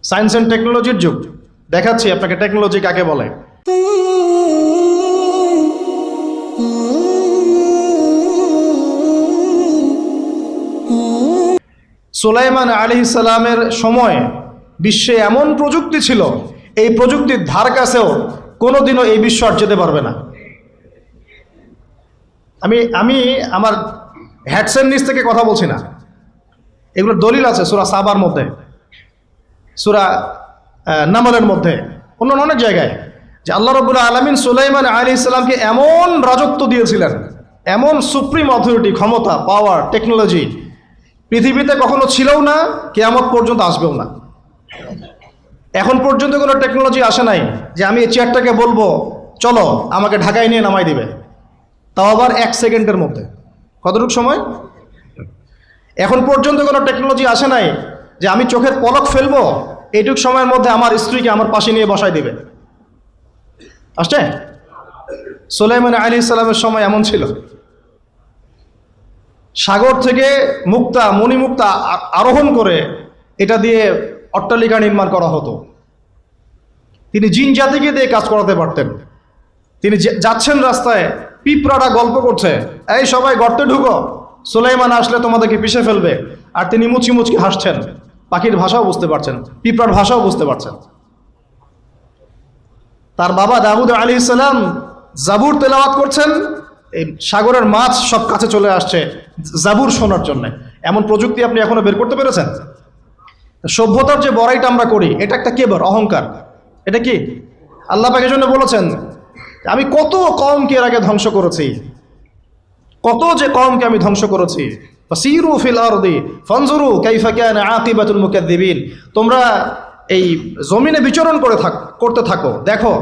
Science and টেকনোলজির যুগ। দেখাচ্ছি আপনাকে টেকনোলজি কাকে বলে। সুলাইমান আলাইহিস সালামের সময় বিশ্বে এমন প্রযুক্তি ছিল, এই প্রযুক্তির ধার কাছেও কোনোদিনও এই বিশ্ব আর যেতে পারবে না। আমি আমার হ্যাডসেট নিচ থেকে কথা বলছি না, এগুলোর দলিল আছে সূরা সাবার মধ্যে, সূরা নামলের মধ্যে, অন্য অনেক জায়গায়, যে আল্লাহ রাব্বুল আলামিন সুলাইমান আলাইহিস সালামকে এমন রাজত্ব দিয়েছিলেন, এমন সুপ্রিম অথরিটি, ক্ষমতা, পাওয়ার, টেকনোলজি পৃথিবীতে কখনো ছিলও না, কিয়ামত পর্যন্ত আসবেও না। এখন পর্যন্ত কোনো টেকনোলজি আসে নাই যে আমি এই চেয়ারটাকে বলবো চলো আমাকে ঢাকায় নিয়ে নামাই দিবে, তাও আবার 1 সেকেন্ডের মধ্যে। কতটুকু সময়? এখন পর্যন্ত কোনো টেকনোলজি আসে নাই যে আমি চোখের পলক ফেলবো, এইটুক সময়ের মধ্যে আমার স্ত্রীকে আমার পাশে নিয়ে বসাই দিবে। আসছে? সুলাইমান আলাইহিস সালামের সময় এমন ছিল। সাগর থেকে মুক্তা, মণিমুক্তা আরোহণ করে এটা দিয়ে অট্টালিকা নির্মাণ করা হতো। তিনি জিন জাতিকে দিয়ে কাজ করাতে পারতেন। তিনি যাচ্ছেন রাস্তায়, পিঁপড়ারা গল্প করছে, এই সবাই গর্তে ঢুকো, সুলাইমান আসলে তোমাদেরকে পিষে ফেলবে, আর তিনি মুচকি মুচকি হাসছেন, পাখির ভাষাও বুঝতে পারছেন, পিঁপড়ার ভাষাও বুঝতে পারছেন। তার বাবা দাউদ আলাইহিস সালাম জাবুর তেলাওয়াত করছেন, এই সাগরের মাছ সব কাছে চলে আসছে জাবুর শোনার জন্য। এমন প্রযুক্তি আপনি এখনো বের করতে পেরেছেন? সভ্যতার যে বড়াইটা আমরা করি, এটা একটা কেবর, অহংকার। এটা কি আল্লাহ পাক এর জন্য বলেছেন আমি কত কওমকে এর আগে ধ্বংস করেছি, কত যে কওমকে আমি ধ্বংস করেছি। ফাসিরু ফিল আরদি ফানজুরু কাইফা কানা আকিবাতুল মুকাদ্দিবিন। তোমরা এই জমিনে বিচরণ করতে থাকো, দেখো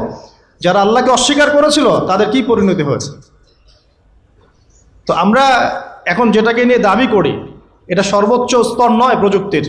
যারা আল্লাহকে অস্বীকার করেছিল তাদের কি পরিণতি হয়েছে। তো আমরা এখন যেটাকে নিয়ে দাবি করি, এটা সর্বোচ্চ স্তর নয় প্রযুক্তির।